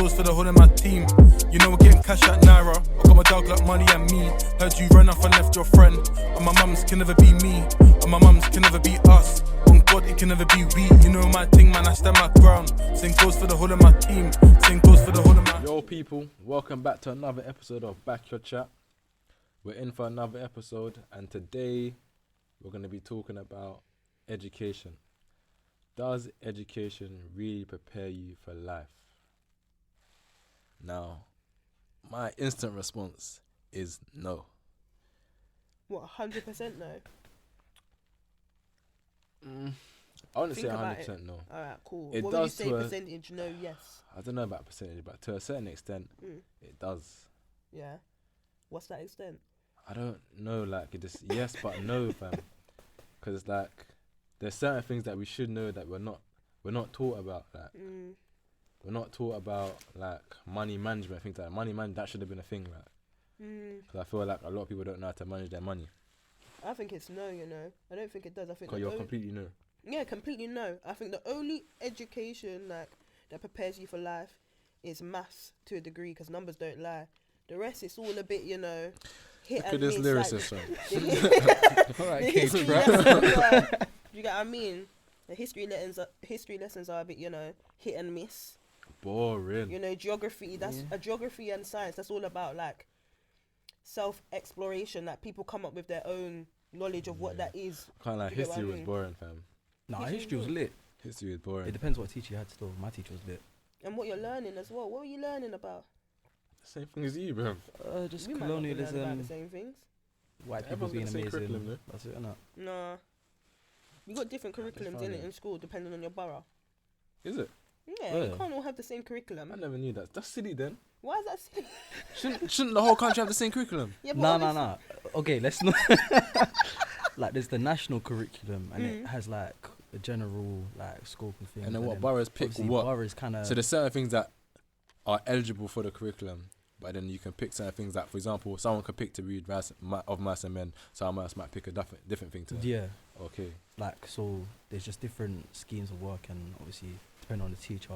goes for the whole of my team. You know we're getting cash at Naira. I got my dog like Molly and me. Heard you run off and left your friend. And my mums can never be me. And my mums can never be us. On God, it can never be we. You know my thing, man, I stand my ground. Same goes for the whole of my team. Same goes for the whole of my... Yo, people, welcome back to another episode of Back Your Chat. We're in for another episode, and today we're going to be talking about education. Does education really prepare you for life? Now, my instant response is no. What, 100% no? I wouldn't say Think about 100% no. Alright, cool. It What would you does say to a- percentage? No, yes. I don't know about percentage, but to a certain extent, it does. Yeah. What's that extent? I don't know, like, it just yes but no, fam. Because, like, there's certain things that we should know that we're not taught about, like. We're not taught about, like, money management, things like that. Money management, that should have been a thing, like. Because I feel like a lot of people don't know how to manage their money. I think it's no, you know. I don't think it does. I think Because you're completely no. Yeah, completely no. I think the only education like that prepares you for life is maths to a degree, because numbers don't lie. The rest is all a bit, you know, hit Look and at this miss. lyricist, Like, son. the history lessons are, you get what I mean? The history lessons are a bit, you know, hit and miss. Boring. You know, geography, that's a geography and science, that's all about like self-exploration, like people come up with their own knowledge of what that is. Can't like, You get what history I was mean? boring, fam. Nah, history was lit. History was boring. It depends what teacher you had still. My teacher was lit. And what you're learning as well. What were you learning about? Same thing as you, bro. Just We might not be learning about colonialism, the same things. white people Everyone's got being the same amazing. curriculum, though. That's it, innit? Nah. You got different curriculums in it funny. in school depending on your borough. Is it? Yeah, Yeah. you can't all have the same curriculum. I never knew that. That's silly then. Why is that silly? Shouldn't the whole country have the same curriculum? Yeah, but Nah. Okay, let's not. Like, there's the national curriculum, and it has like a general like scope of things. And then what boroughs pick obviously what? boroughs kind of. So there's certain things that are eligible for the curriculum, but then you can pick certain things that, for example, someone could pick to read of Mice and Men, someone else might pick a different thing to. Yeah. Okay. Like, so there's just different schemes of work, and obviously depending on the teacher,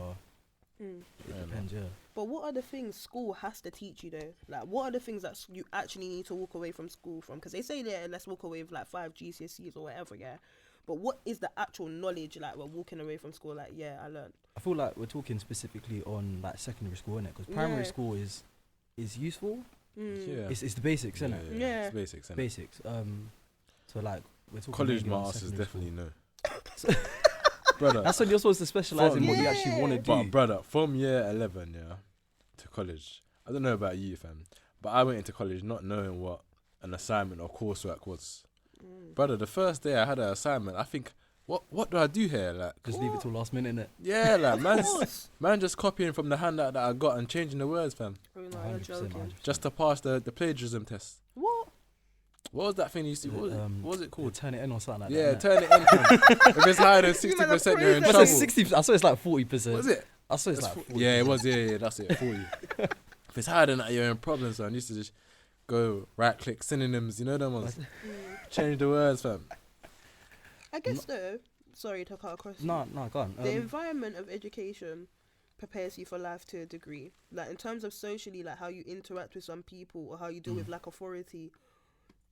it depends. Yeah. But what are the things school has to teach you though? Like, what are the things that you actually need to walk away from school from? Because they say that let's walk away with like 5 GCSEs or whatever, yeah. But what is the actual knowledge like we're walking away from school? Like, yeah, I learned. I feel like we're talking specifically on like secondary school, innit? Because primary school is useful. Yeah. It's the basics, innit? Yeah. It's basics. Innit? Basics. So like we're talking College mainly on masters secondary definitely school. no. Brother. That's when you're supposed to specialize in what you actually want to do. But brother, from year 11, to college, I don't know about you, fam, but I went into college not knowing what an assignment or coursework was. Brother, the first day I had an assignment, I think, what do I do here? Like, Just leave it till last minute, innit? yeah, like man just copying from the handout that I got and changing the words, fam, Oh, no, you're 100%, joking. 100%. just to pass the plagiarism test. What? What was that thing you used to? What was it called? Turn it in or something like Yeah, that. turn it in. Fam. If it's higher than 60%, you're in But trouble. 60%. I saw it's like 40%. Was it? I saw it's like 40%. Yeah, it was. Yeah, that's it. 40. If it's higher than that, you're in problems. So I used to just go right click synonyms. You know them ones. Change the words, fam. I guess though. Sorry to cut across. No, go on. The environment of education prepares you for life to a degree. Like in terms of socially, like how you interact with some people or how you deal with like authority.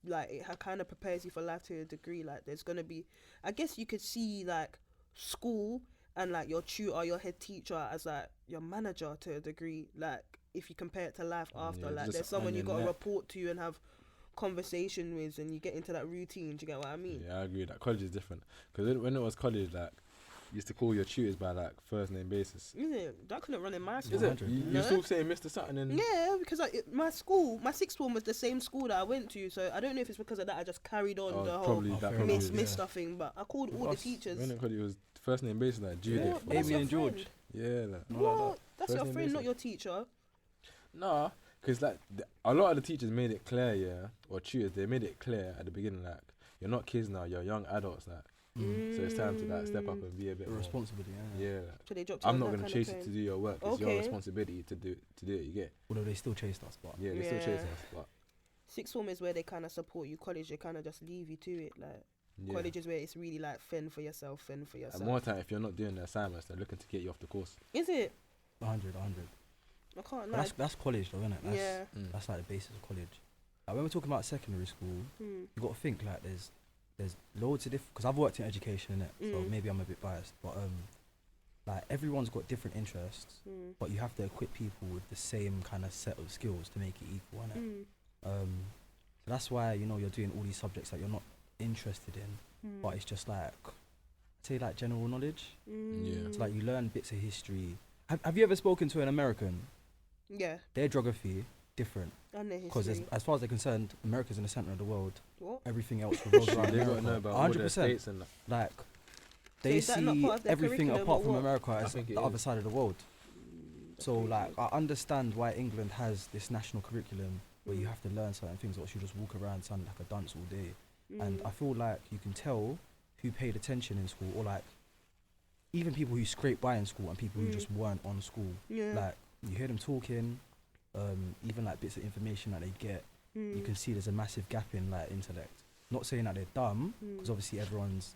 Like it kind of prepares you for life to a degree. Like there's gonna be, I guess you could see like school and like your tutor, your head teacher as like your manager to a degree. Like if you compare it to life after, like just there's someone on you your got to neck. report to and have conversation with, and you get into that routine. Do you get what I mean? Yeah, I agree. That college is different. Because when it was college, like, you used to call your tutors by like first name basis. Is it? That couldn't run in my school. Is it? 100. You No. still saying Mr. Sutton and Yeah, because my school, my sixth form was the same school that I went to, so I don't know if it's because of that I just carried on the whole probably Oh, that fair probably enough. miss is. stuff thing. But I called all the Us, teachers. When it college, it was first name basis like Judith. What? But that's Amy your and George. friend. Yeah, like. What? That's First your name friend, not basis. your teacher. Nah, because like a lot of the teachers made it clear, yeah, or tutors, they made it clear at the beginning, like, you're not kids now, you're young adults, like. So it's time to like step up and be a bit more. Responsibility, yeah. Yeah. So they dropped you I'm on not that gonna kind chase of you to tone. do your work. It's your Okay. responsibility to do it. You get. Although they still chased us, but Yeah, they still chasing Yeah. us, but Sixth form is where they kind of support you. College, they kind of just leave you to it. Like yeah. college is where it's really like fend for yourself. And more time, if you're not doing the assignments, they're looking to get you off the course. Is it? 100. I can't But lie. that's college though, isn't it? That's, Yeah. That's like the basis of college. Like when we're talking about secondary school, Mm. you got to think like there's loads of different. Because I've worked in education, innit? So Mm. maybe I'm a bit biased, but like everyone's got different interests, but you have to equip people with the same kind of set of skills to make it equal, innit? So that's why you're doing all these subjects that you're not interested in, but it's just like say like general knowledge. Yeah. So like you learn bits of history. Have you ever spoken to an American? Yeah. Their geography different And their because history. as far as they're concerned, America's in the center of the world. What? Everything else revolves around They gotta America. know about all their 100%. states and that. Like So they is that not see part of their everything curriculum apart or from what? America I as think it the other is. side of the world. So Crazy. like I understand why England has this national curriculum where you have to learn certain things, or else you just walk around sounding like a dunce all day. And I feel like you can tell who paid attention in school, or like even people who scraped by in school and people who just weren't on school. Yeah. Like you hear them talking, even like bits of information that they get, you can see there's a massive gap in like intellect. Not saying that they're dumb, because obviously everyone's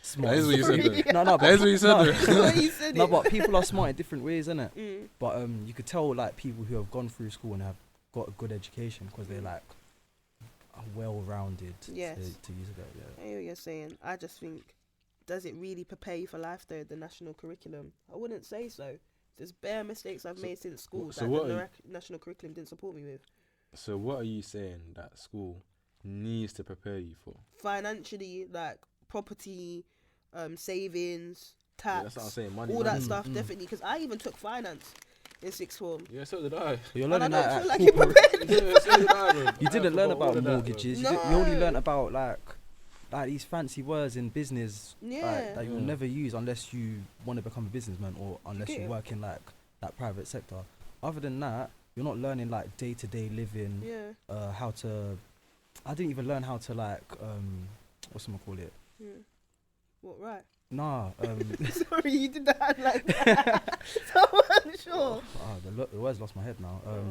smart. That is what you said though. No, That is what you said no, though. You said no, it. but people are smart in different ways, innit? Mm. But you could tell like people who have gone through school and have got a good education because they're like are well-rounded. Yes. To use it. Yeah. I hear what you're saying. I just think, does it really prepare you for life though, the national curriculum? I wouldn't say so. There's bare mistakes I've made since school so that what the are you- national curriculum didn't support me with. So what are you saying that school needs to prepare you for? Financially, like property, savings, Yeah, tax, that's what I'm saying. Money. all that money. stuff, definitely. Because I even took finance in sixth form. Yeah, so did I. But you're And I learning don't that feel at like it corporate- prepared. Yeah, so did I, bro. You I didn't learn forgot all about of that, bro. mortgages. No. You only learned about like these fancy words in business Yeah. that you'll Yeah. never use unless you want to become a businessman or unless Get you it. work in like that private sector. Other than that, you're not learning like day-to-day living. Yeah. How to. I didn't even learn how to like what's I'm gonna call it. Yeah. What, right? Nah. Sorry, you did that like that. So unsure. The words lost my head now. Oh.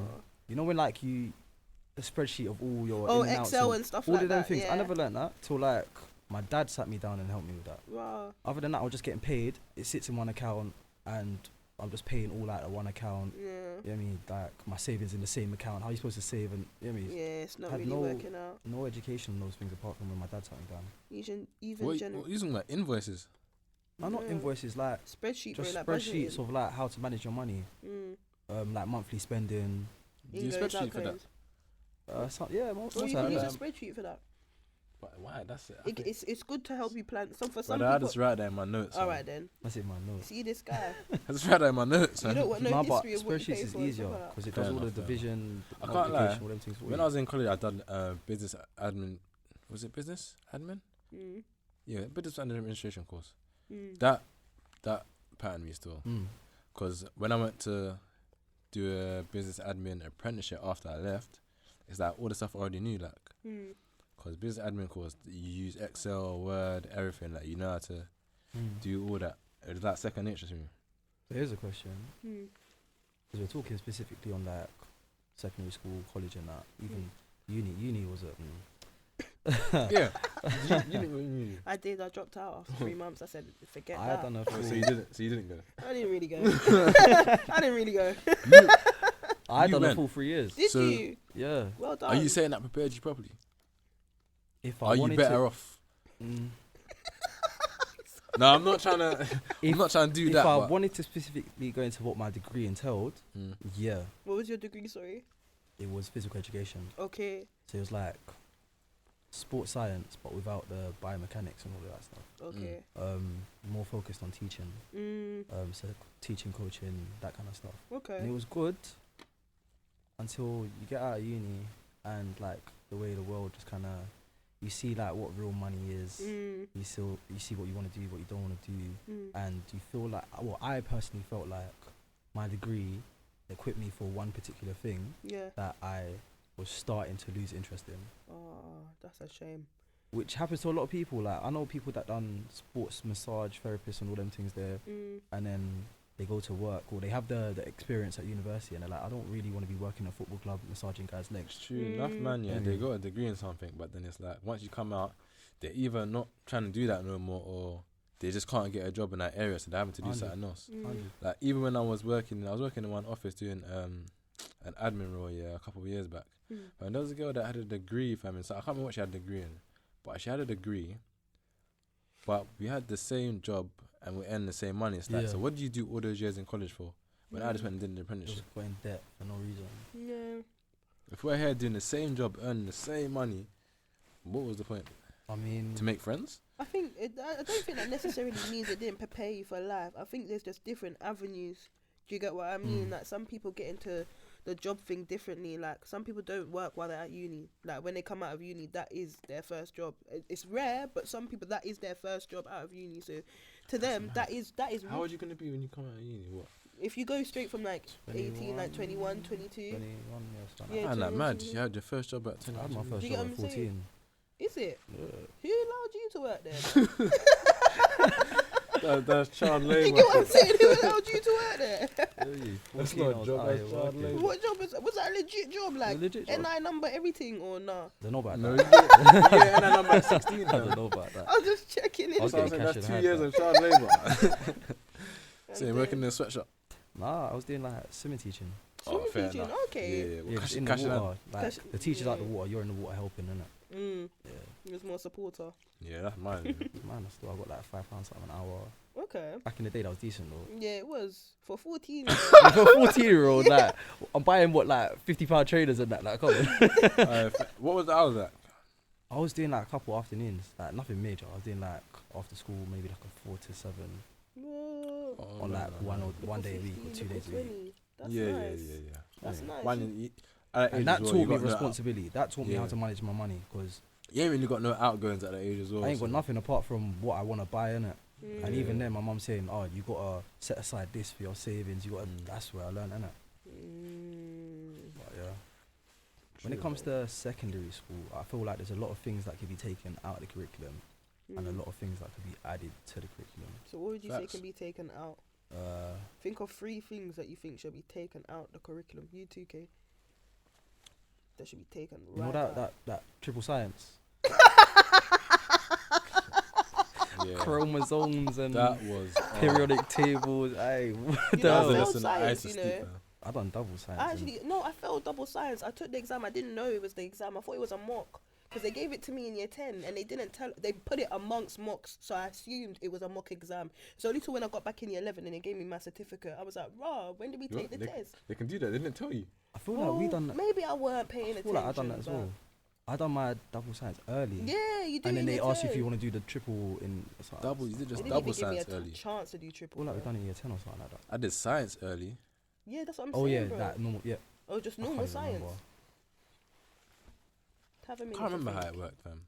You know when like a spreadsheet of all your Oh, in and outs Excel and stuff all like of them that. things. Yeah. I never learned that till like my dad sat me down and helped me with that. Wow. Other than that, I was just getting paid. It sits in one account, and I'm just paying all out of one account. Yeah. You know what I mean? Like my savings in the same account. How are you supposed to save? And you know what I mean? Yeah, it's not Had really no- working out. No education on those things apart from when my dad sat me down. Even What general you using like invoices? Not Yeah. invoices, like spreadsheet, just bro, like spreadsheets budgeting. of like how to manage your money, Mm. like monthly spending. Do you Ingoes, spreadsheet for that? outgoes. Yeah, most Or of you the can time. use a spreadsheet for that. But why? That's it. I think- It's good to help you plan. For some Brother, I people. just write that in my notes. All right then. That's it, man. No. See this guy. I just write that in my notes. You man. don't want no Nah, but history of what you spreadsheets pay is for and easier stuff like that. because it Fair does all the enough, fair division, I can't lie. multiplication, all them things for When you. I was in college, I done business admin. Was it business admin? Mm. Yeah, business administration course. Mm. That patterned me still. Mm. Because when I went to do a business admin apprenticeship after I left, it's like all the stuff I already knew. Like, Mm. because business admin course, you use Excel, Word, everything. Like, you know how to Mm. do all that. It's like second nature to me. So here's a question, Mm. because we're talking specifically on like secondary school, college, and that. Even uni was a. Yeah. you didn't. I did. I dropped out after 3 months. I said, forget I that. don't know. So you didn't. So you didn't go. I didn't really go. I didn't really go. I You done a went. full 3 years. Did So- you? Yeah. Well done. Are you saying that prepared you properly? If I Are you wanted better to, off? Mm, No, I'm not trying to. If- I'm not trying to do if that. I but- wanted to specifically go into what my degree entailed, Mm. yeah, What was your degree? Sorry. it was physical education. Okay. So it was like sports science, but without the biomechanics and all of that stuff. Okay. More focused on teaching. Mm. So teaching, coaching, that kind of stuff. And it Okay. was good until you get out of uni and like the way the world just kind of, you see like what real money is. Mm. You see what you want to do, what you don't want to do, Mm. and you feel like, well, I personally felt like my degree equipped me for one particular thing Yeah. that I was starting to lose interest in, Oh, that's a shame. which happens to a lot of people. Like I know people that done sports massage therapists and all them things there, Mm. and then they go to work or they have the experience at university and they're like, I don't really want to be working at a football club massaging guys' legs. It's true enough, man. Yeah, Mm. they got a degree in something, but then it's like once you come out, they're either not trying to do that no more, or they just can't get a job in that area, so they're having to do 100. something else. 100. Like even when I was working in one office doing an admin role, a couple of years back. And there was a girl that had a degree, fam. So I can't remember what she had a degree in, but she had a degree. But we had the same job and we earned the same money. It's like, Yeah. so what did you do all those years in college for? When I just went and did an apprenticeship. Just got in debt for no reason. Yeah. If we're here doing the same job, earning the same money, what was the point? I mean, To make friends? I think I don't think that necessarily means it didn't prepare you for life. I think there's just different avenues. Do you get what I mean? Like some people get into the job thing differently. Like some people don't work while they're at uni. Like when they come out of uni, that is their first job. It's rare, but some people that is their first job out of uni. So to them, that is. How old are you going to be when you come out of uni? What? If you go straight from like 18, like 21, 22. 21, yeah, stuff Yeah, Man, like 21, mad. 22. You had your first job at 10. I had my Do first you job get at what I'm saying? 14. Is it? Yeah. Who allowed you to work there? That's child Do labour. you get what I'm saying? Who allowed you to work there? That's 14, not I a was job, out that's here child working. labour. What job was that? A legit job? Like legit job. NI number, everything, or nah? Don't know about No, you that. get and I'm at 16. I don't know about that. I was just checking in. I was So I was getting saying cash that's in 2 hand, years fam. of child labour. And So you're working in then- a sweatshop. Nah, I was doing like swimming teaching. Swimming fair teaching, enough. okay. Yeah, well, Yeah, cash, just in cash the in hand. water. Like Cash- the teacher's out the yeah. water, you're in the water helping, innit? Yeah. He was more supporter. Yeah, that's mine. Man, I got like £5 something an hour. Okay. Back in the day, that was decent though. Yeah, it was for 14. For a 14-year-old, like, I'm buying what, like £50 trainers and that. Like, come on. What was the hours at? I was doing like a couple afternoons, like nothing major. I was doing like after school, maybe like a 4 to 7, Whoa. Oh, or no, like no, one no. or one day a week or Look 2 at days a week. 20. That's Yeah, nice. yeah. That's Yeah. nice. One, at And that age as well, taught you me got no responsibility. That taught me how Yeah. to manage my money, because You ain't really got no outgoings at that age as well. I ain't got so- nothing apart from what I want to buy, innit? And Mm. even then, my mum's saying, "Oh, you gotta set aside this for your savings. You gotta." That's where I learned, innit? But yeah. When it True, comes though. to secondary school, I feel like there's a lot of things that could be taken out of the curriculum, and a lot of things that could be added to the curriculum. So what would you say Facts. can be taken out? Uh, Think of 3 things that you think should be taken out the curriculum. You 2K. That should be taken you right know out. that triple science, Yeah. chromosomes and That was periodic tables. Hey, what You the know, That was a self lesson that I used science, to you skip. know. Man. I done double science. I actually, no, I failed double science. I took the exam. I didn't know it was the exam. I thought it was a mock. Because they gave it to me in year 10 and they didn't tell, they put it amongst mocks. So I assumed it was a mock exam. So only till when I got back in year 11 and they gave me my certificate, I was like, raw, when did we take the test? They can do that. They didn't tell you. I feel like we done. Maybe I weren't paying I attention. feel like I done that as but- well. I done my double science early. Yeah, you do. And then in they year asked you 10. if you want to do the triple in science. Double. You did They just didn't double even give me science a early. chance to do I triple. feel like we bro. done it in year 10 or something like that. I did science early. Yeah, that's what I'm Oh saying, yeah, bro. that normal. Yeah. Oh, just I can't normal even science. remember. Have a I minute can't to remember how think. it worked, fam.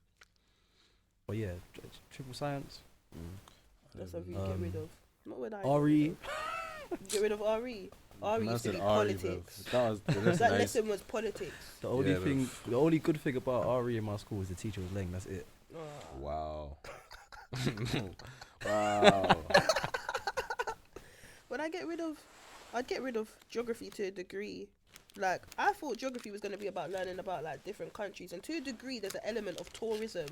But yeah, triple science. That's what you get rid of. Not what I RE. get rid of. Get rid of RE. RE Man used to said be RE, politics. bruv. That was the lesson That I used- lesson was politics. The only Yeah, thing, the only good thing about RE in my school is the teacher was lame. That's it. Ah. Wow. Wow. When I'd get rid of geography to a degree. Like, I thought geography was going to be about learning about, like, different countries. And to a degree, there's an element of tourism.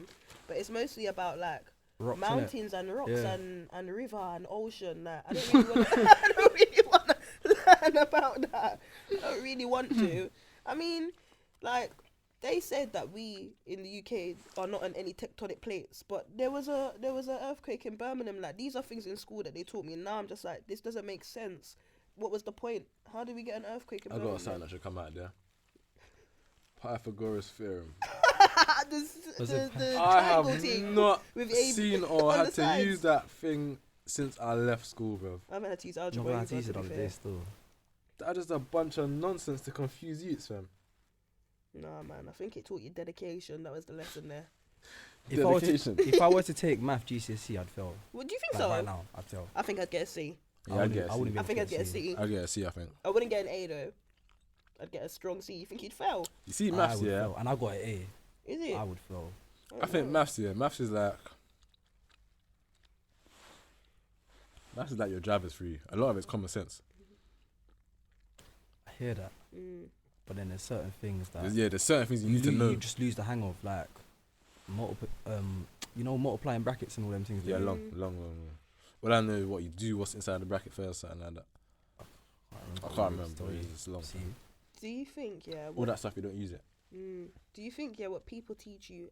But it's mostly about, like, Rocks, innit? mountains and rocks Yeah. and river and ocean. Like, I don't really want to learn about that. I don't really want to. I mean, like, they said that we in the UK are not on any tectonic plates, but there was an earthquake in Birmingham. Like, these are things in school that they taught me, and now I'm just like, this doesn't make sense. What was the point? How did we get an earthquake in I got Birmingham? something that should come out there. Pythagoras theorem. the I triangle have thing not with A seen or on had the to sides. use that thing since I left school, bro. I haven't had to use I'm not algebra. gonna have to either, use it to on be the fair. day still. That is a bunch of nonsense to confuse youths, fam. Nah, man. I think it taught you dedication. That was the lesson there. Dedication. If I were to take math GCSE, I'd fail. What do you think Like so? right now, I'd fail. I think I'd get a C. Yeah, I I'd wouldn't- get a I wouldn't C. be I able think to I'd get a C. I'd get a C, I think. I wouldn't get an A though. I'd get a strong C. You think you'd fail? You see, I maths, would yeah. fail. And I got an A. Is it? I would fail. I think know. maths is like your driver's for you. A lot of it's common sense. I hear that. Mm. But then there's certain things that There's certain things you need to know. You just lose the hang of. Like, multiplying brackets and all them things. Yeah, don't you? long. Well, I know what you do, what's inside the bracket first, something like that. I can't remember. Story. It's a long See, time. Do you think, yeah? All that stuff, you don't use it. Do you think, yeah, what people teach you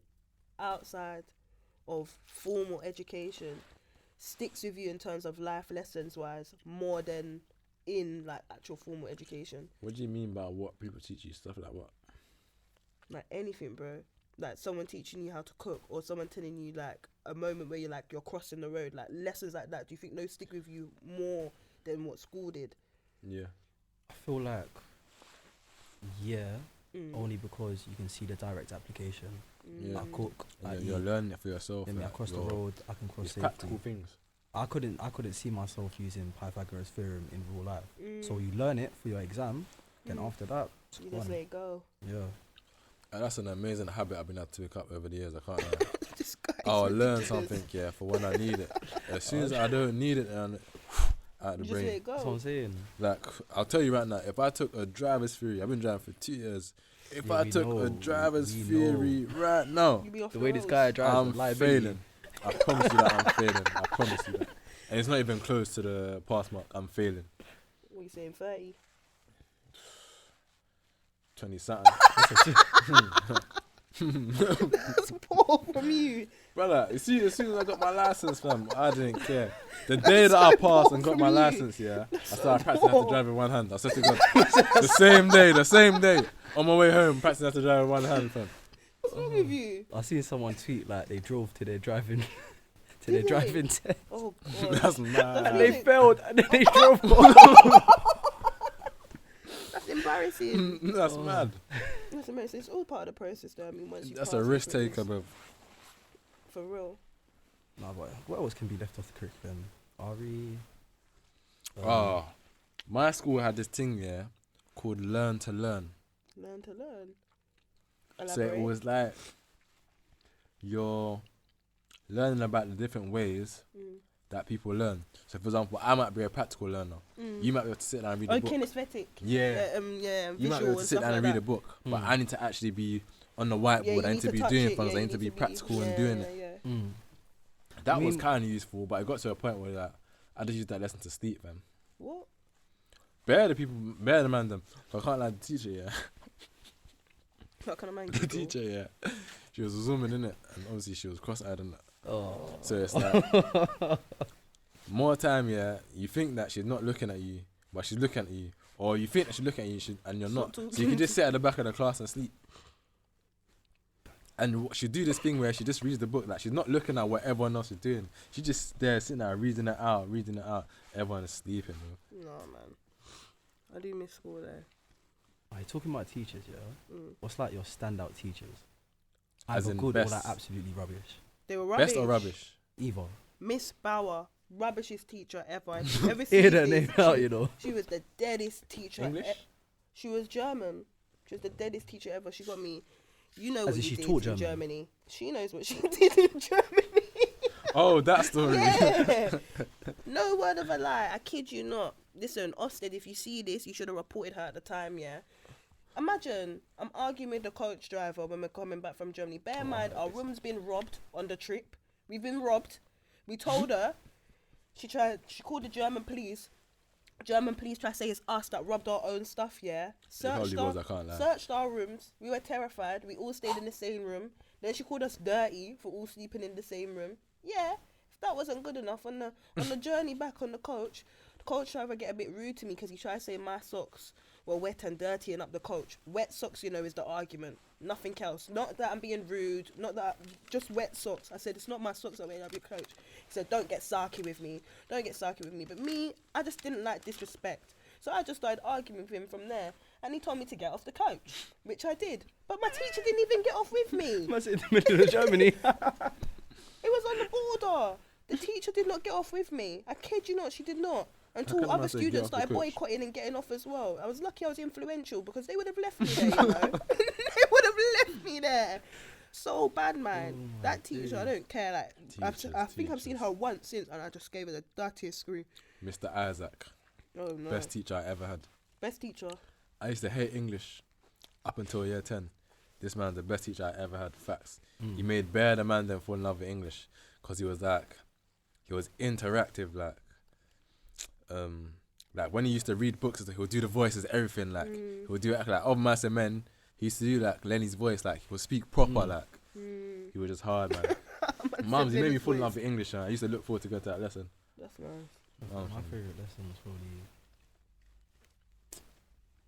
outside of formal education sticks with you in terms of life lessons wise more than in like actual formal education? What do you mean by what people teach you? Stuff like what? Like anything, bro. Like someone teaching you how to cook, or someone telling you like a moment where you're crossing the road, like lessons like that. Do you think those stick with you more than what school did? Yeah. I feel like, only because you can see the direct application. Yeah. I cook, I You're eat. learning it for yourself. Then I like, cross the road, I can cross it's safely. practical things. I couldn't see myself using Pythagoras theorem in real life. So you learn it for your exam, then after that, you just let it go. yeah. And that's an amazing habit I've been able to pick up over the years. I can't lie. This guy's I'll learn ridiculous. something, yeah, for when I need it. As soon as I don't need it, and out the You just let brain. it That's what I'm go. saying. Like, I'll tell you right now, if I took a driver's theory, I've been driving for 2 years. If Yeah, I we took know, a driver's we theory right now, You be off The the way this roads. guy drives, I'm liability. failing. I promise you that I'm failing. I promise you that. And it's not even close to the pass mark. I'm failing. What are you saying, 30? 20 something. That's poor from you. Brother, you see, as soon as I got my license, fam, I didn't care. The day that I passed and got my license, yeah, I started practicing how to drive with one hand. I said to God, the same day, on my way home, practicing how to drive with one hand, fam. What's wrong with you? I seen someone tweet like they drove to their driving to Did their they? driving test Oh god. That's mad. and they failed and then they drove. That's embarrassing. That's mad. That's embarrassing. It's all part of the process though. I mean, once you That's pass, a you risk progress. taker, bro. For real. Nah, but what else can be left off the curriculum? RE. Oh, my school had this thing, yeah, called Learn to Learn. Learn to learn. So it Elaborate. was like you're learning about the different ways that people learn. So, for example, I might be a practical learner. You might be able to sit down and read a book. kinesthetic. Yeah. Yeah. You might be Visual able to and sit stuff down and like read a that. book, but I need to actually be on the whiteboard. Yeah, you I need to be touch doing it, things. yeah, I you need to be practical yeah, and doing it. Yeah. That I was mean- kind of useful, but it got to a point where like I just used that lesson to sleep, man. What? Bear the man them. I can't lie, the teacher, yeah. What kind of man? The teacher, yeah. She was zooming in it, and obviously she was cross-eyed and that. Oh. So it's like more time, yeah. You think that she's not looking at you, but she's looking at you, or you think that she's looking at you, and you're not. Stop So you can just sit at the back of the class and sleep. And she do this thing where she just reads the book, like she's not looking at what everyone else is doing. She just there sitting there reading it out. Everyone is sleeping. Bro. No man. I do miss school there. Alright, talking about teachers, yeah. What's like your standout teachers? As Either in good best. or like absolutely rubbish. They were rubbish. Best or rubbish? Either. Miss Bauer, rubbishest teacher ever. If you ever see Hear that this, name out, you know. she was the deadest teacher. English? She was German. She was the deadest teacher ever. She got me. You know As what in you she did taught in German? Germany. She knows what she did in Germany. Oh, that story. Yeah. No word of a lie. I kid you not. Listen, Ofsted, if you see this, you should have reported her at the time, yeah? Imagine, I'm arguing with the coach driver when we're coming back from Germany. Bear in mind, our room's been robbed on the trip. We've been robbed. We told her. She called the German police. German police try to say it's us that robbed our own stuff, yeah? probably was, I can't lie. Searched our rooms. We were terrified. We all stayed in the same room. Then she called us dirty for all sleeping in the same room. Yeah, if that wasn't good enough, on the journey back on the coach driver get a bit rude to me because he tried to say my socks were wet and dirty and up the coach. Wet socks, you know, is the argument. Nothing else. Not that I'm being rude. Not that. Just wet socks. I said, it's not my socks that wet up your coach. He said, don't get sarky with me. Don't get sarky with me. But me, I just didn't like disrespect. So I just started arguing with him from there. And he told me to get off the coach, which I did. But my teacher didn't even get off with me. Must in the middle of Germany. It was on the border. The teacher did not get off with me. I kid you not, she did not. Until come other I say get students off the started coach? boycotting and getting off as well. I was lucky I was influential because they would have left me there, you know. They would have left me there. So bad, man. That teacher, I don't care. Like, I think I've seen her once since, and I just gave her the dirtiest screw. Mr. Isaac, Oh no. best teacher I ever had. Best teacher. I used to hate English up until year 10. this man's the best teacher I ever had. Facts. Mm. He made bare the man then fall in love with English, because he was interactive, like when he used to read books, he would do the voices, everything, like he would do it like of Mice and Men. He used to do like Lenny's voice, like he would speak proper, like he was just hard, man. Mums, he made me fall in love with English, and I used to look forward to go to that lesson. That's nice. My favourite lesson was probably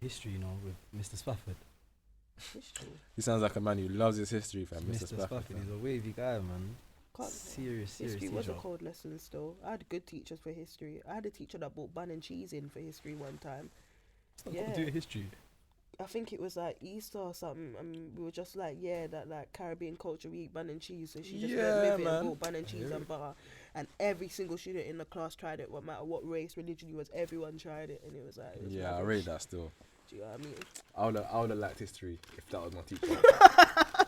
history, you know, with Mr. Spafford. History. He sounds like a man who loves his history, fam. Mr. Spafford, Spafford. he's a wavy guy, man. Can't- Serious History was a teacher. cold lesson still. I had good teachers for history. I had a teacher that brought bun and cheese in for history one time. Yeah. Do history. I think it was like Easter or something. I mean, we were just like, yeah, that like Caribbean culture, we eat bun and cheese. So she just Yeah, went with it man. and brought bun and cheese and butter. And every single student in the class tried it, no matter what race, religion you was, everyone tried it. And it was like, it was Yeah, I rubbish. rate that still. Do you know what I mean? I would have liked history if that was my teacher.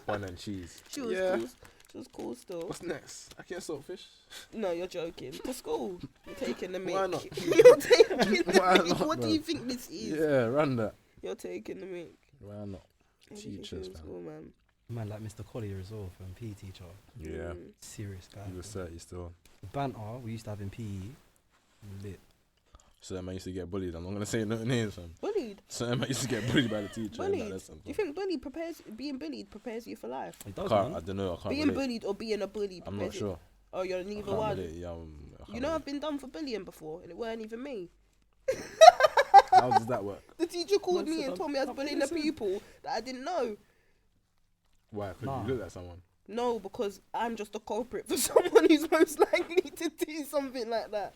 Bun and cheese. She was Yeah. cool. She was cool still. What's next? I can't salt fish. No, you're joking. To school. You're taking the mic. Why not? You're taking the Why mic. not, What do man? you think this is? Yeah, run that. You're taking the mic. Why not? Education Teachers, was man. cool, man. Man, like Mr. Collier as well, from PE teacher. Yeah, Serious guy. he was 30 still. Banter, we used to have in PE. Lit. So that man used to get bullied. I'm not gonna say no names, fam. Bullied. So that man used to get bullied by the teacher. in that Bullied. lesson, Do you fam. think being bullied prepares you for life? It does, I man. don't know. I can't Being relate. bullied or being a bully I'm prepares not sure. Oh, you're I neither can't one. relate. Yeah, I can't You know, I've relate. been done for bullying before, and it weren't even me. How does that work? The teacher called What's me it and up? told me I was Up bullying the listen. people that I didn't know. Why? Because Nah. you look like someone. No, because I'm just a culprit for someone who's most likely to do something like that.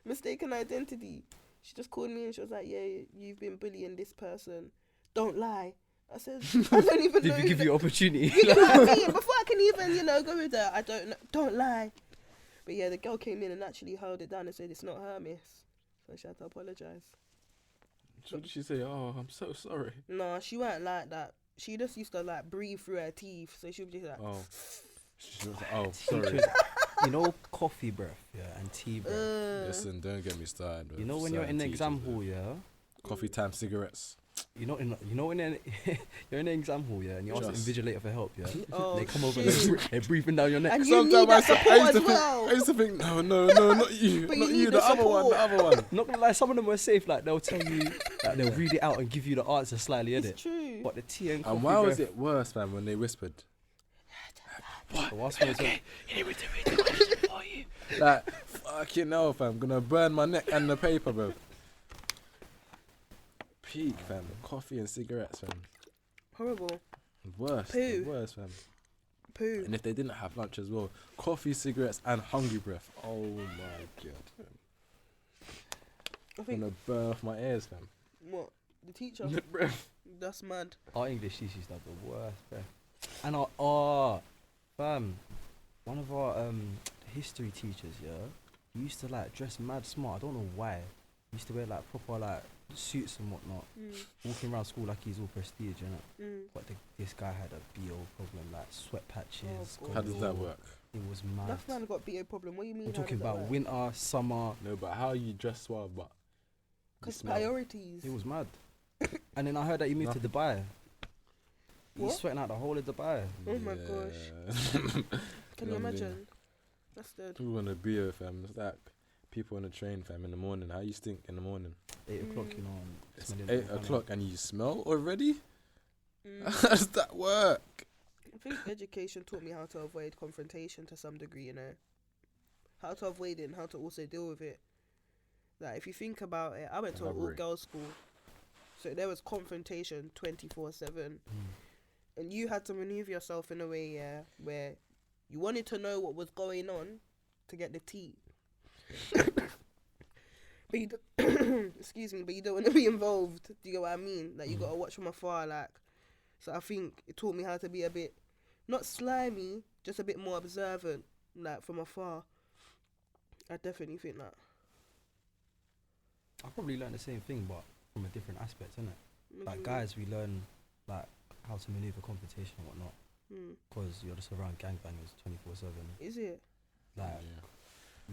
Mistaken identity. She just called me and she was like, yeah, you've been bullying this person. Don't lie. I said, I don't even know. Did you give you opportunity? You know what I mean? Before I can even, go with her, I don't know. Don't lie. But yeah, the girl came in and actually held it down and said, it's not her, miss. So she had to apologise. What did she say? Oh, I'm so sorry. No, she weren't like that. She just used to like breathe through her teeth. So she would just like, Oh. She was like, oh, sorry. Teachers, you know, coffee breath, yeah, and tea breath. Listen, don't get me started. with You know when you're certain in the exam teachers, hall, yeah. Coffee time, cigarettes. You know when you're in the exam hall, yeah, and you ask the Just- invigilator for help, yeah. oh, They come over shit. and they're breathing down your neck. And you need that support as well. I used to think, no, not you, But not you you, need the the other one, the support. other one. Not gonna lie, some of them were safe. Like they'll tell you, like they'll read it out and give you the answer slightly, It's innit? true. But the tea and coffee And why was breath, it worse, man, when they whispered? the worst one was when- Like, fucking hell, fam, gonna burn my neck and the paper, bro. Peak, fam. Coffee and cigarettes, fam. Horrible. Worse, Poo. worse, fam. Poo. And if they didn't have lunch as well, coffee, cigarettes, and hungry breath. Oh my god, fam. I think, Gonna burn off my ears, fam. what? The teacher? The breath. That's mad. our English teachers used to have the worst breath. And fam, one of our history teachers, yeah, he used to like dress mad smart. I don't know why. He used to wear like proper like suits and whatnot, walking around school like he's all prestige, innit? But this guy had a BO problem, like sweat patches. Oh, How does that galore. work? It was mad. That man got BA problem. What do you mean? We're how talking does that about work? winter, summer. No, but how you dress suave, but you Because smell. priorities. It was mad. And then I heard that he moved to Dubai. He's What? sweating out the whole of Dubai. Oh my gosh. Can you know what I mean? imagine? That's dead. People on the BO, fam. It's like people on the train, fam, in the morning. How you stink in the morning? 8 o'clock, you know. and It's smelling 8 organic. o'clock and you smell already? Mm. How does that work? I think education taught me how to avoid confrontation to some degree, how to avoid it and how to also deal with it. Like, if you think about it, I went to an Elaborate. all-girls school, so there was confrontation 24/7, and you had to maneuver yourself in a way, where you wanted to know what was going on to get the tea. But you excuse me, but you don't want to be involved. Do you get what I mean? Like, you gotta watch from afar, like. So I think it taught me how to be a bit, not slimy, just a bit more observant, like from afar. I definitely think that. I probably learned the same thing, but from a different aspect, innit? Like Mhm. guys, we learn like how to maneuver confrontation and whatnot, Mm. because you're just around gangbangers 24/7. Is it? Like Yeah.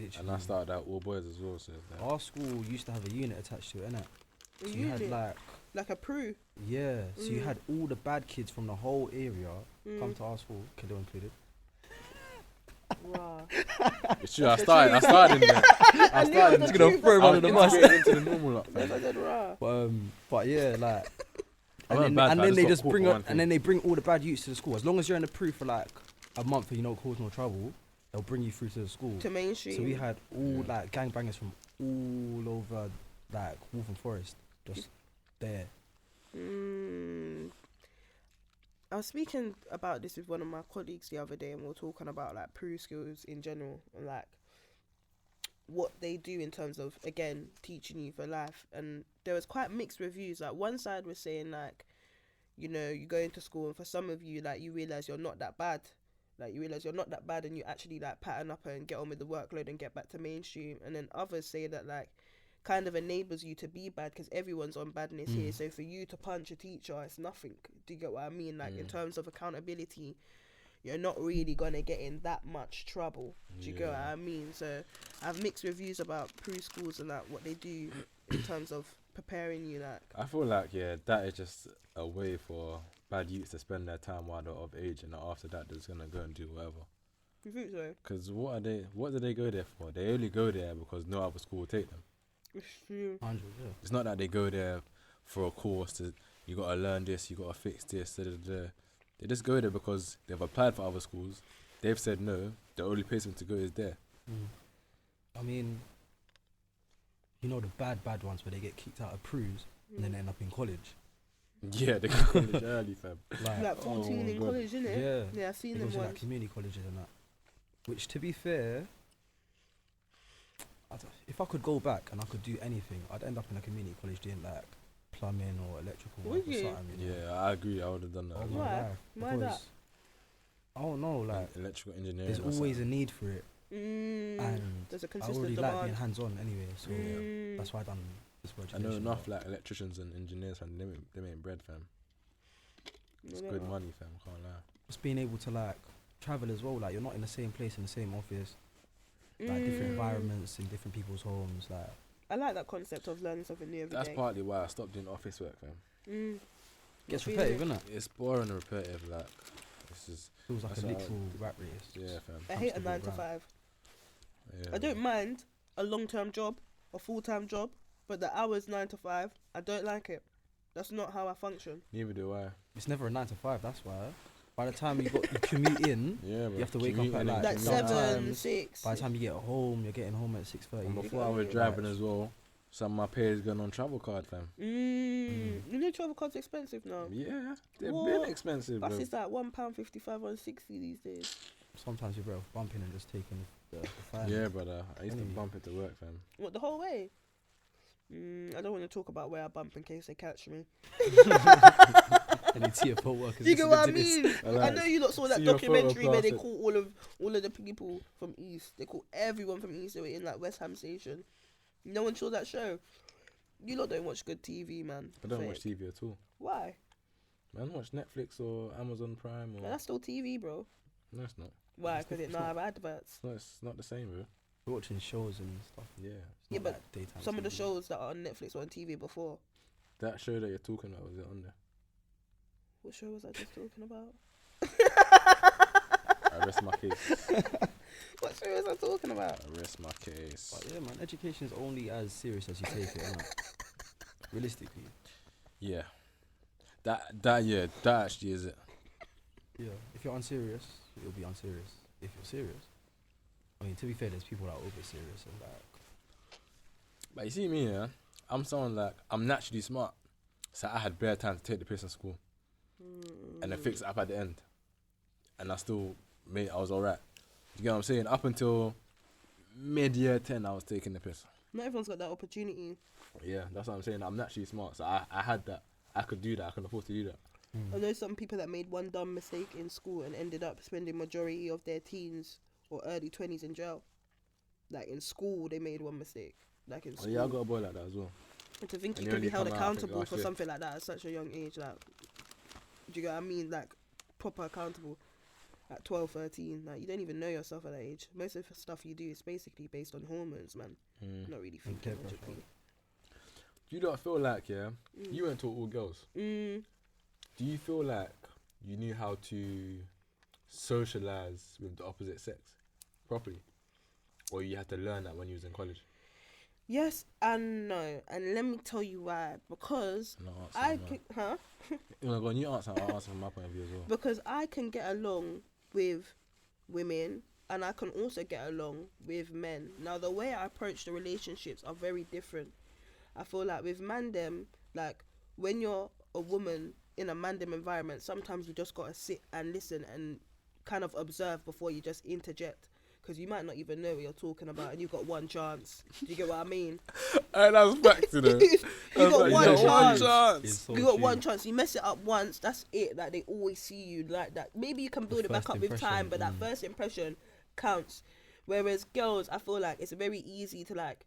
literally. And I started out all boys as well, so it's like, Our school used to have a unit attached to it, innit? So A you had unit? like Like a Prue. Yeah. So you had all the bad kids from the whole area come to our school, Khalil included. Wow. It's true. I started in there. I started. Just gonna throw him I under was the bus. integrated into the normal lot, I fam. said, rah. But yeah, like, I wasn't and bad, but I then they got just caught bring for up, one and then thing. they bring all the bad youths to the school. As long as you're in the Prue for like a month and you don't cause no trouble, they'll bring you through to the school. To mainstream. So we had all like gangbangers from all over like Waltham Forest, just there. I was speaking about this with one of my colleagues the other day, and we were talking about like Prue skills in general and like what they do in terms of, again, teaching you for life. And there was quite mixed reviews. Like one side was saying like, you know, you go into school and for some of you, like, you realise you're not that bad. Like, you realise you're not that bad and you actually like pattern up and get on with the workload and get back to mainstream. And then others say that like kind of enables you to be bad because everyone's on badness here. So for you to punch a teacher, it's nothing. Do you get what I mean? Like in terms of accountability, you're not really gonna get in that much trouble. Do you get what I mean? So I have mixed reviews about Prue schools and like what they do in terms of preparing you. Like I feel like that is just a way for bad youths to spend their time while they're of age, and after that they're just gonna go and do whatever. you think so? Because what do they go there for? They only go there because no other school will take them. It's true. 100, yeah. It's not that they go there for a course to, you gotta learn this, you gotta fix this, da, da, da. They just go there because they've applied for other schools, they've said no, the only place for them to go is there. I mean, you know the bad ones where they get kicked out of Prues and then end up in college. Yeah, they go to college early, fam. Like 14 in God. college, innit? Yeah. Yeah, I've seen They them go to like ones. community colleges and that. Which, to be fair, if I could go back and I could do anything, I'd end up in a community college doing like plumbing or electrical Would work or you? something. You know? Yeah, I agree, I would have done that. Oh as my well. Why? life. Why that? Because I don't know, like Electrical engineering. there's or always a something. need for it, and There's a I consistent already demand. like being hands-on anyway, so that's why I done this for I know education. enough like electricians and engineers, fam. They make bread, fam. It's good money, fam. Can't lie. Just being able to like travel as well, like you're not in the same place in the same office, like different environments in different people's homes, like. I like that concept of learning something new every day. That's partly why I stopped doing office work, fam. Gets I feel repetitive, it. isn't it? It's boring and repetitive. Like, this is Feels like That's a what I literal rat race. yeah, fam. I hate a Comfortable 9 to grind. 5. Yeah, I don't mind a long-term job, a full-time job, but the hours 9 to 5, I don't like it. That's not how I function. Neither do I. It's never a 9 to 5. That's why. By the time you commute in, Yeah, bro. you have to wake up at Commuting like and Like commuting. 7, sometimes 6. by the time you get home, you're getting home at 6:30. And before I Yeah. was driving as well, some of my pay is going on travel card, fam. You know travel cards expensive now. Yeah, they've What? been expensive, bro. Buses like £1.55, £1.60 these days. Sometimes you're better off bumping and just taking the fine. Yeah, brother. I used to Anyway. bump it to work, fam. What, the whole way? I don't want to talk about where I bump in case they catch me. Any TFO workers. You get what I listening to this. mean? I know you lot saw that See your photo documentary where they class call all of the people from East. They call everyone from East. They were in like West Ham Station. No one saw that show. You lot don't watch good TV, man. I don't Fake. watch TV at all. Why? Man, watch Netflix or Amazon Prime or. Man, that's still TV, bro. No, it's not. Why? It's Because it not- now have adverts. It's not the same, bro. We're watching shows and stuff. Yeah. It's Yeah, not but like daytime Some of the TV. shows that are on Netflix were on TV before. That show that you're talking about, was it on there? What show was I just talking about? I rest my case. What show was I talking about? I rest my case. But yeah, man, education is only as serious as you take it, innit? Realistically. Yeah. That actually is it. Yeah. If you're unserious, you'll be unserious. If you're serious. I mean, to be fair, there's people that are over serious and like. But you see me, yeah? I'm someone like, I'm naturally smart. So I had bare time to take the piss in school. And then fix it up at the end. And I was alright. You get what I'm saying? Up until mid-year 10, I was taking the piss. Not everyone's got that opportunity. Yeah, that's what I'm saying. I'm naturally smart. So I had that. I could do that. I can afford to do that. I know some people that made one dumb mistake in school and ended up spending majority of their teens or early 20s in jail. Like in school, they made one mistake. Like in Oh, school. yeah, I got a boy like that as well. And to think And you you can be only held come out, I think, accountable last for year. something like that at such a young age, like, do you get what I mean? Like, proper accountable at 12, 13. Like, you don't even know yourself at that age. Most of the stuff you do is basically based on hormones, man. Not really thinking peer pressure. logically. Do you not feel like, you went to all girls. Mm. Do you feel like you knew how to socialize with the opposite sex properly? Or you had to learn that when you was in college? Yes and no, and let me tell you why. Because Go on, you answer. I'll answer from my point of view as well. Because I can get along with women, and I can also get along with men. Now, the way I approach the relationships are very different. I feel like with mandem, like when you're a woman in a mandem environment, sometimes you just gotta sit and listen and kind of observe before you just interject, because you might not even know what you're talking about, and you've got one chance. Do you get what I mean? That's facts, you know. You got one chance. It's You got one chance. You mess it up once, that's it. Like, they always see you like that. Maybe you can build it back up with time, but that first impression counts. Whereas girls, I feel like it's very easy to like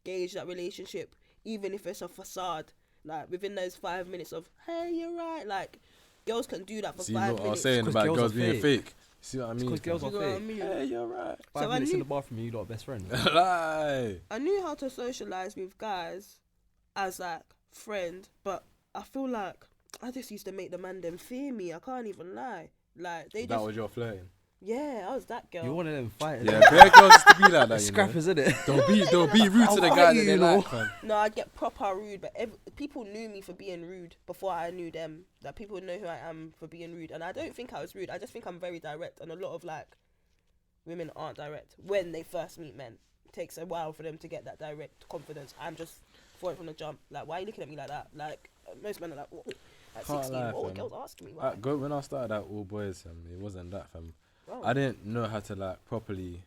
gauge that relationship, even if it's a facade. Like within those 5 minutes of, hey, you're right. Like, girls can do that for 5 minutes. I was saying about girls being fake. See what I mean? Because girls are fake. Hey, you're right. 5 minutes in the bathroom and you lot are best friends. Lie. I knew how to socialize with guys as like friend, but I feel like I just used to make the man them fear me. I can't even lie. Like, they That just, was your flirting. yeah, I was that girl. You're one of them fighters. Yeah, bare girls used to be like that. Scrappers, isn't it? Don't be rude to the guy that they like, fam. No, I'd get proper rude, but people knew me for being rude before I knew them. Like, people know who I am for being rude, and I don't think I was rude. I just think I'm very direct, and a lot of like women aren't direct when they first meet men. It takes a while for them to get that direct confidence. I'm just for it from the jump. Like, why are you looking at me like that? Like, most men are like, oh, at 16, lie, girls asking me why. When I started out all boys, it wasn't that, fam. Oh. I didn't know how to like properly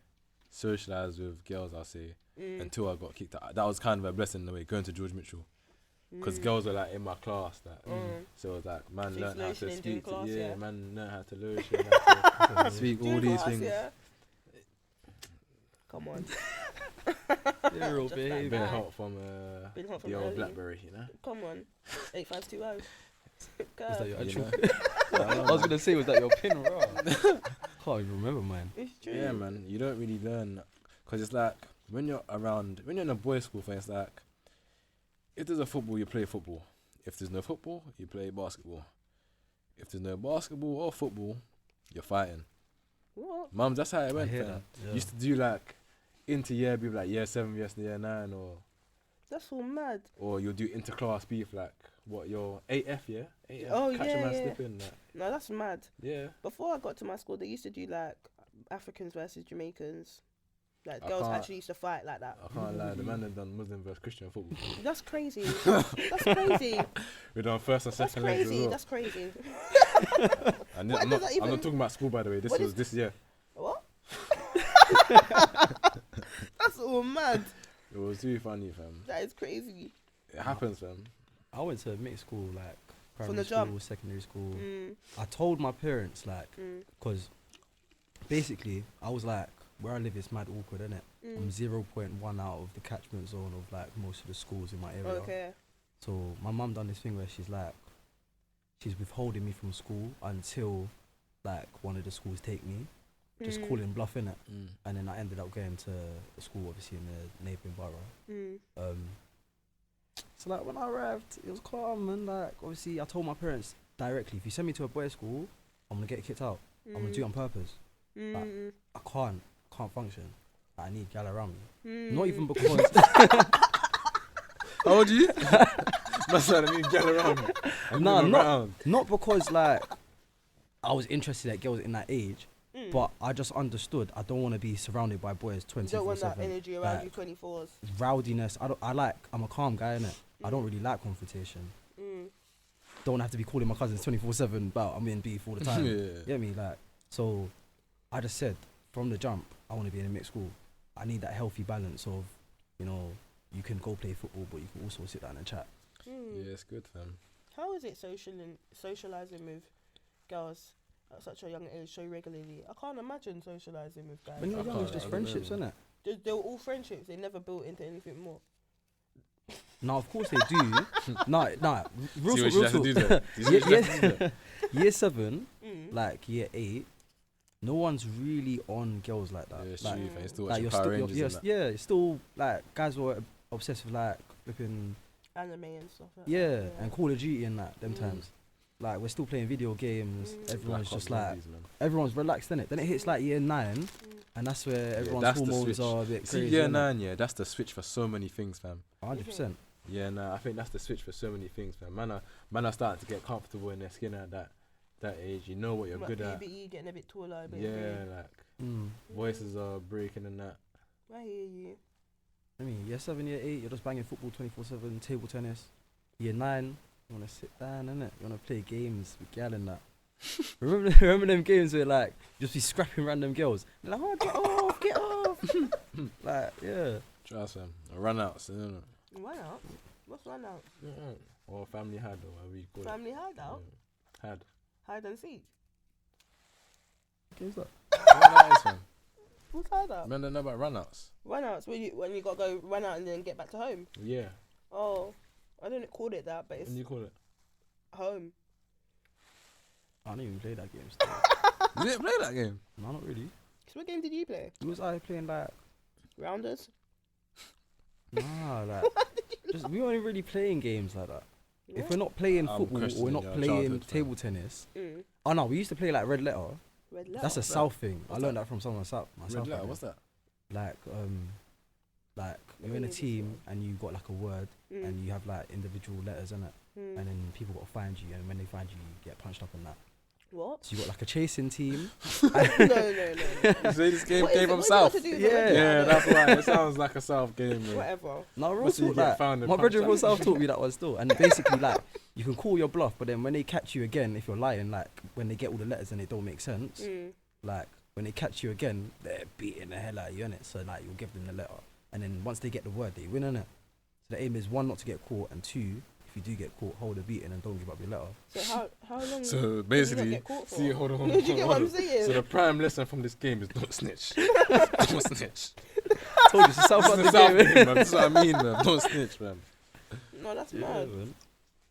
socialize with girls, I'll say, until I got kicked out. That was kind of a blessing in a way, going to George Mitchell, because girls were like in my class, like, so it was like, man, So learned how to lotioning during speak. class, yeah. Man, learned how to lotion, how to speak all During these class, things. yeah. Come on. You're real behaviour. Been hot from Been hot from the old early. BlackBerry, you know. Come on. 8520. Was that your You actual? know? I was gonna say, was that your pin, bro? Can't even remember, man. It's true. Yeah, man, you don't really learn, because it's like when you're in a boys' school, it's like if there's a football, you play football. If there's no football, you play basketball. If there's no basketball or football, you're fighting. What? Mums, that's how it I went. hear Fam. that. Yeah. Used to do like inter year beef, like year 7, year 9, That's all mad. or you'll do inter-class beef, like what your 8F, yeah? 8F, Oh, catch a yeah, man yeah. slipping, like, No, that's mad. yeah. Before I got to my school, they used to do like Africans versus Jamaicans. Like, I girls can't- actually used to fight like that. I can't lie, the man had done Muslim versus Christian football. That's crazy. That's crazy. We done first and That's second legs as crazy. well. That's crazy. And What I'm does not, that even- I'm not talking about school, by the way. This What was is- this year. What? That's all mad. It was too funny, fam. That is crazy. It happens, fam. I went to a mixed school, like From primary the school, jump? secondary school. Mm, I told my parents, like, mm, because basically I was like, where I live is mad awkward, innit? I'm 0.1 out of the catchment zone of like most of the schools in my area. Okay. So my mum done this thing where she's like, she's withholding me from school until like one of the schools take me, just calling bluff, innit? And then I ended up going to a school obviously in the neighbouring borough. So like when I arrived, it was calm, and like obviously I told my parents directly, if you send me to a boys' school, I'm gonna get kicked out. I'm gonna do it on purpose. Like, I can't function. Like, I need gal around me. Not even because How old are you? Must have need get around. not because like I was interested at girls in that age, but I just understood I don't want to be surrounded by boys You don't want that 24/7. energy around Like, you 24s. Rowdiness. I'm a calm guy, innit? I don't really like confrontation. Don't have to be calling my cousins 24/7 about I'm in beef all the time. Yeah. You get me? Like, so I just said from the jump, I want to be in a mixed school. I need that healthy balance of, you know, you can go play football, but you can also sit down and chat. Yeah, it's good, fam. How is it socializing with girls at such a young age so regularly? I can't imagine socializing with guys. When you're I young, can't- it's just I don't know, friendships, man. innit? They were all friendships. They never built into anything more. Now, of course they do. Nah, real See talk, what she real has to do talk. there. You see what she has to do there? Year 7, like year 8, no one's really on girls like that. Yeah, it's like, true, fam. It's still like watching you're Power still, Rangers and that. yeah, it's still like guys were obsessed with like flipping Anime and stuff. Like Yeah, that. and Call of Duty and that, them times. Like, we're still playing video games. Everyone's just like, everyone's relaxed in it. Then it hits like year 9, and that's where everyone's hormones are a bit crazy. Year 9, yeah, that's the switch for so many things, fam. 100%. Yeah, I think that's the switch for so many things, fam. Man are starting to get comfortable in their skin at that age. You know what you're good at. PBE getting a bit taller. Yeah, like voices are breaking and that. I hear you. I mean, year 7, year 8, you're just banging football 24/7, table tennis. Year 9, you want to sit down, innit? You want to play games with gal and that. remember them games where, like, you just be scrapping random girls? They're like, oh, get off! Like, yeah. Trust them. Run-outs, you know. Run-out? What's run-out? Or family hide, or whatever you call it. Family hideout? Hide and seek? What game's that? That is, fam. What's hideout? Man, don't know about run-outs. Run-outs, when you got to go run out and then get back to home? Yeah. Oh, I didn't call it that, but it's What do you call it? home. I don't even play that game still. You didn't play that game? No, not really. So what game did you play? Was I playing, like... Rounders? Nah, like... we weren't really playing games like that. Yeah. If we're not playing football or we're questioning not your playing childhood, table tennis... Mm. Oh no, we used to play like Red Letter. Red Letter? That's a South thing. I learned that from someone South. Red letter, what's that? Like you're in a team and you got like a word and you have like individual letters in it, and then people got to find you, and when they find you, you get punched up on that. What? So you got like a chasing team. No. You say this game came from South? Yeah, that's why. It sounds like a South game, man. Whatever. No, real What's you talk, get like, found and my brother punched from up? South taught me that one still. And basically, like, you can call your bluff, but then when they catch you again, if you're lying, like, when they get all the letters and they don't make sense, like, when they catch you again, they're beating the hell out of you, innit? So, like, you'll give them the letter. And then once they get the word, they win, innit? So the aim is 1, not to get caught, and 2, if you do get caught, hold a beating and don't give up your letter. So how long? So did basically, you not get caught for? see, hold on. Do you get what I'm saying? So the prime lesson from this game is don't snitch. Don't snitch. Told you, it's a South It's the London South game. game, man. That's what I mean, man. Don't snitch, man. No, that's Yeah, mad. man.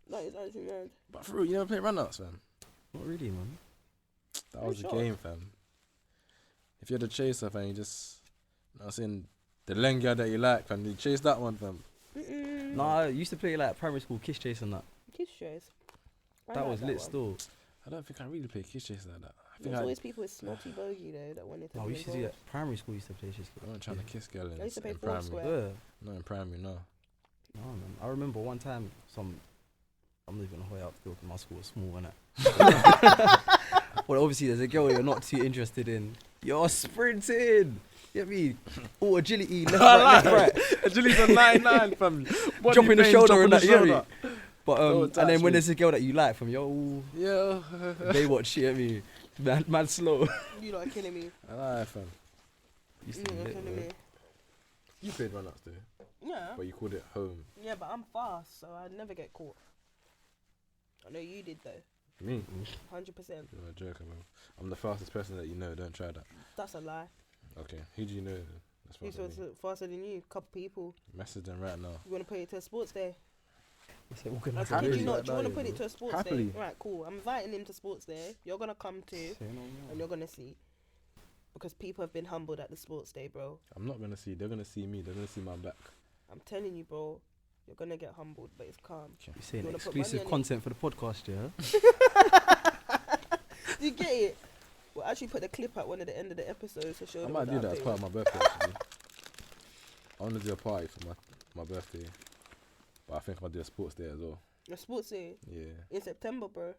That is actually mad. But for real, you never play run-outs, fam. Not really, man. That was the sure? game, fam. If you're the chaser, fam, you just, you know what I'm saying, the lenga that you like, fam, you chase that one, fam. Nah, I used to play like primary school kiss chase and that. Kiss shows. That was lit still. I don't think I really play kiss chase like that. I think There's I always people with snotty bogey though that wanted to No, be we used to do involved. that. Primary school used to play kiss. wasn't trying to kiss girl I used to play in four primary. square. Yeah. Not in primary, no. No, man. I remember one time I'm not even gonna hold out still because my school was small, innit? Well, obviously there's a girl you're not too interested in. You're sprinting. You get me? All agility, left, right. Agility's a 9-9, fam. Dropping the shoulder and that, you get me? But Don't and touch then when me. there's a girl that you like from yo, Yeah. they watch, you get me? Man slow. You lot are killing me. I like, fam. Used to be You're lit, killing man. me. You played run-ups, though. Yeah. But you called it home. Yeah, but I'm fast, so I'd never get caught. I know you did though. Me? 100%. You're a joker, man. I'm the fastest person that you know. Don't try that. That's a lie. Okay. Who do you know? Then? That's Who's faster than me. faster than you? Couple people. Message them right now. You want to put it to a sports day? It's like organized I kid really you not. like Do you want to that, put you it to a sports Happily. day? Right, cool. I'm inviting him to sports day. You're gonna come too, know? Say no more. and you're gonna see. Because people have been humbled at the sports day, bro. I'm not gonna see. They're gonna see me. They're gonna see my back. I'm telling you, bro. You're gonna get humbled, but it's calm. You're saying You wanna put money exclusive on it? content for the podcast, yeah? Do you get it? We'll actually put the clip at one of the end of the episodes to show I them might what do the that as update part of was. my birthday. Actually, I want to do a party for my birthday, but I think I'll do a sports day as well. A sports day Yeah. in September, bro.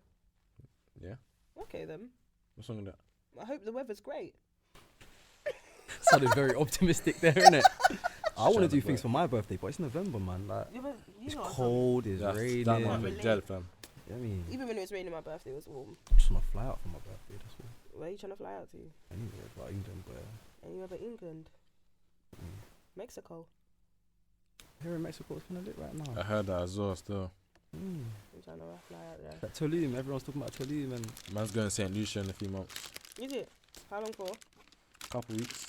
Yeah. Okay then. What's wrong with that? I hope the weather's great. Sounded very optimistic there, innit? I want to Shut do up, things bro. for my birthday, but it's November, man. Like, Yeah, but you it's know what I'm cold, it's That's raining. that Can't might be relate. dead, fam. I mean, Even when it was raining, my birthday was warm. I just want to fly out for my birthday, that's all. Where are you trying to fly out to? Anywhere but England, but Anywhere but England. mm. Mexico. Here in Mexico, it's kind of lit right now. I heard that as well. Still, Mm. I'm trying to fly out there. That Tulum, everyone's talking about Tulum, and man's going to St. Lucia in a few months. Is it? How long for? Couple weeks.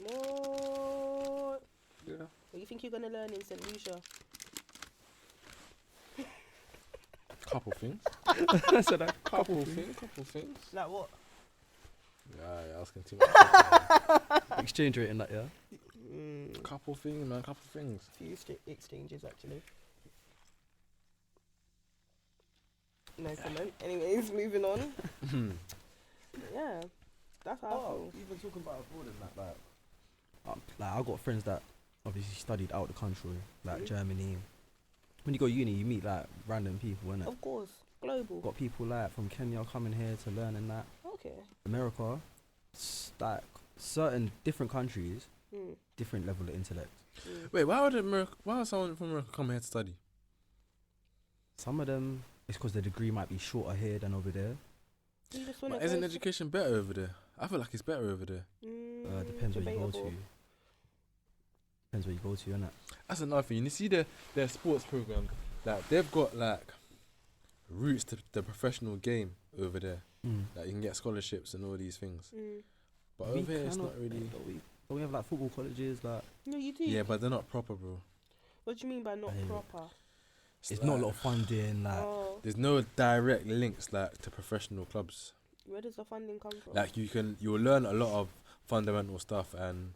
More. Yeah. What do you think you're gonna learn in St. Lucia? Couple things. so that Couple things. Like what? Yeah, you're asking too much. exchange rate and that, yeah. Couple things, man. Couple things. Few exchanges actually. No comment. Anyways, moving on. Yeah, that's how I feel. Even talking about abroad and that, like I got friends that obviously studied out the country, like Germany. When you go uni, you meet like random people, innit? Of course, global. Got people like from Kenya coming here to learn and that. Okay. America, like certain different countries, different level of intellect. Wait, why would someone from America come here to study? Some of them, it's because the degree might be shorter here than over there. You just wanna But go isn't to- education better over there? I feel like it's better over there. Depends where you go debatable. to. Depends where you go to, innit? That's another thing. You see their sports program, like they've got like roots to the professional game over there. Like you can get scholarships and all these things. But We over here it's cannot- not really. Don't we have like football colleges? Like No, you do. Yeah, but they're not proper, bro. What do you mean by not Hey. proper? it's not a lot of funding. Like Oh, There's no direct links like to professional clubs. where does the funding come from? Like you'll learn a lot of fundamental stuff and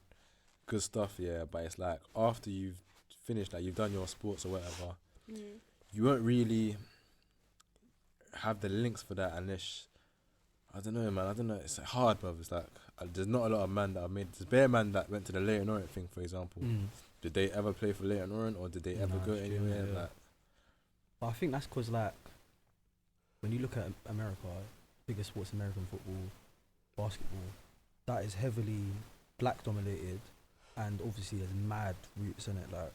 good stuff, yeah. But it's like after you've finished, like you've done your sports or whatever, you won't really have the links for that unless I don't know, man. I don't know. It's hard, bro. It's like there's not a lot of men that have made. There's bare man that went to the Leighton Orient thing, for example. Did they ever play for Leighton Orient or did they ever Nah, go it's true, anywhere? yeah. Like, But I think that's because, like, when you look at America, biggest sports, American football, basketball, that is heavily black dominated, and obviously there's mad roots in it. Like,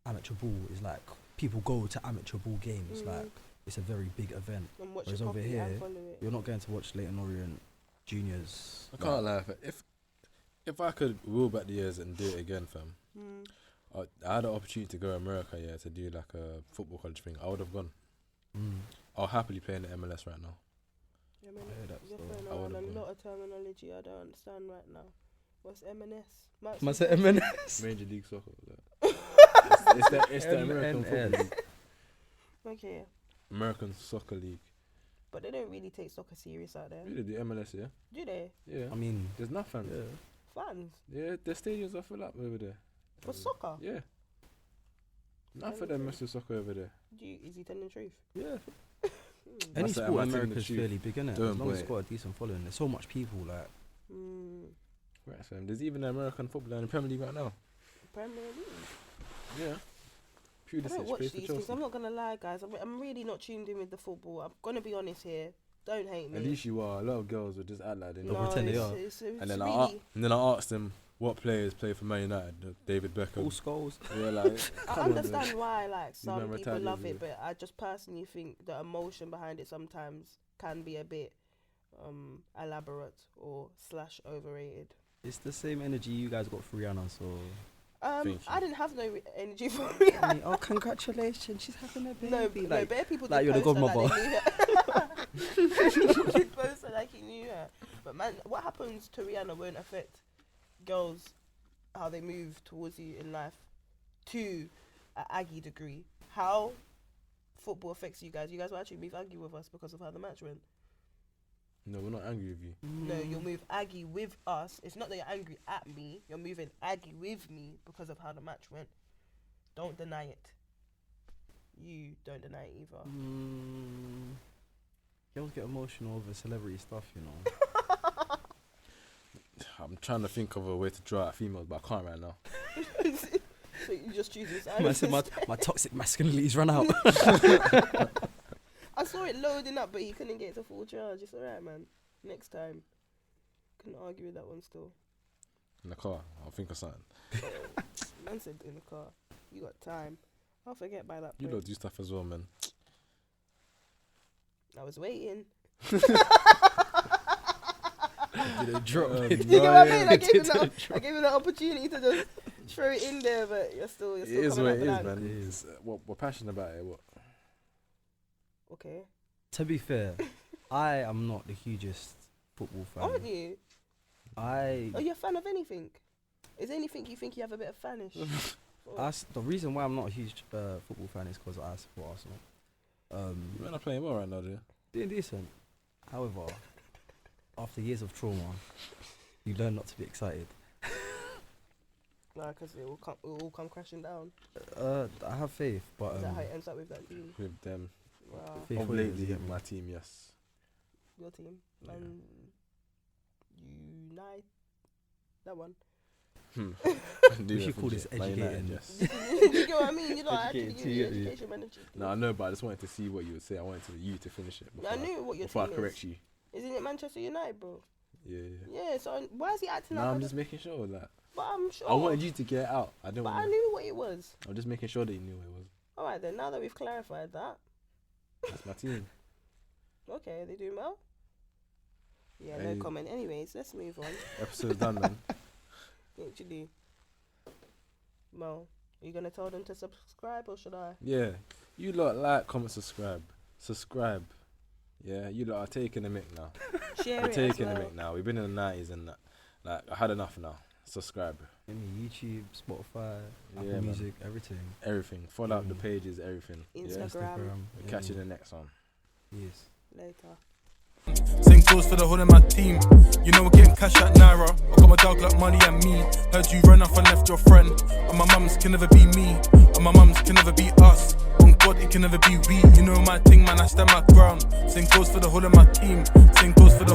amateur ball is like, people go to amateur ball games, like, it's a very big event. And watch Whereas it over properly and here, follow it. you're not going to watch Leighton Orient juniors. I can't lie. If I could roll back the years and do it again, fam, I had an opportunity to go to America, yeah, to do like a football college thing. I would have gone. I'll happily play in the MLS right now. Yeah, man, I hear that you're still. throwing I around would've a gone. lot of terminology I don't understand right now. What's M&S? Must say M&S. Major League Soccer. It's the American MNL. Football League. Okay, American Soccer League. but they don't really take soccer serious out there, Really, the MLS, yeah? do they? Yeah. I mean, There's nothing. yeah. Fans Yeah, the stadiums are full up over there. for soccer? Yeah. Enough of them mess with soccer over there. Is he telling the truth? Yeah. I Any said, sport am in I telling America the is truth? fairly big, innit? Don't As long as boy. it's got a decent following. There's so much people, like, Right, fam. There's even an American footballer in the Premier League right now. Premier League. Yeah. I Pulisic don't watch plays for these things. Chelsea. I'm not gonna lie, guys. I'm really not tuned in with the football. I'm gonna be honest here. Don't hate me. At least you are. A lot of girls would just act like they No, know. pretend they are. It's And then really, I asked them what players play for Man United. David Beckham. all skulls. Yeah, like I come on, man. understand why like some man people retired love years it, but I just personally think the emotion behind it sometimes can be a bit elaborate or / overrated. It's the same energy you guys got for Rihanna, so. I Thank you. didn't have no energy for I Rihanna. mean, oh, congratulations, she's having a baby. No, no, bare people like did you're the post her godmother. Like they knew her. People did post her like he knew her. But man, what happens to Rihanna won't affect girls how they move towards you in life to an Aggie degree. How football affects you guys. You guys will actually move Aggie with us because of how the match went. No, we're not angry with you. No, you'll move Aggie with us. It's not that you're angry at me. You're moving Aggie with me because of how the match went. Don't deny it. You don't deny it either. Girls get emotional over celebrity stuff, you know. I'm trying to think of a way to draw out females, but I can't right now. So you just choose this. I said my toxic masculinity's run out. I saw it loading up, but he couldn't get it to full charge. It's alright, man. Next time. Couldn't argue with that one still. In the car, I'll think of something. Man said in the car. You got time. I'll forget by that You point. lot do stuff as well, man. I was waiting. Did it drop? Um, You know what I mean? I gave him Did that opportunity to just throw it in there, but you're still It is coming what out it is, blank. man. It It's, we're passionate about it. What? Okay. To be fair, I am not the hugest football fan. Aren't you? Are you a fan of anything? Is there anything you think you have a bit of fanish? for? The reason why I'm not a huge football fan is because I support Arsenal. You're not playing well right now, dude. Doing decent. However, after years of trauma, you learn not to be excited. Nah, because it will all come crashing down. I have faith, but Is that how it ends up with that team? With them. Wow. faith Of wins, lately, you get me? my team, yes. Your team. Yeah. And Unite. That one. We should call this educating. Yes. You get what I mean? You know, I actually Educated use the tea, education manager. No, I know, but I just wanted to see what you would say. I wanted you to finish it before I knew what your before I team correct is. you. Isn't it Manchester United, bro? Yeah. Yeah, so why is he acting No, like I'm that? just making sure that. But I'm sure. I wanted you to get it out. I don't But I want. knew what it was. I'm just making sure that you knew what it was. Alright then, now that we've clarified that. That's my team. Okay, are they doing well? Yeah, Hey. no comment. Anyways, let's move on. Episode's done, man. Literally. Mo, are you gonna tell them to subscribe or should I? Yeah. You lot like, comment, subscribe. Yeah, you lot are taking the mic now. Share We're it as taking well. the mic now. We've been in the 90s and that. Like, I had enough now. Subscribe. I mean, YouTube, Spotify, Yeah, Apple man. Music, everything. Everything. Follow up the Mm. pages, everything. Yeah. Instagram. We'll catch you in the next one. Yes. Later. Same goes for the whole of my team. You know we're getting cash at Naira. I got my dog like money and me. Heard you run off and left your friend. And my mums can never be me. And my mums can never be us. On God, it can never be we. You know my thing, man, I stand my ground. Same goes for the whole of my team. Same goes for the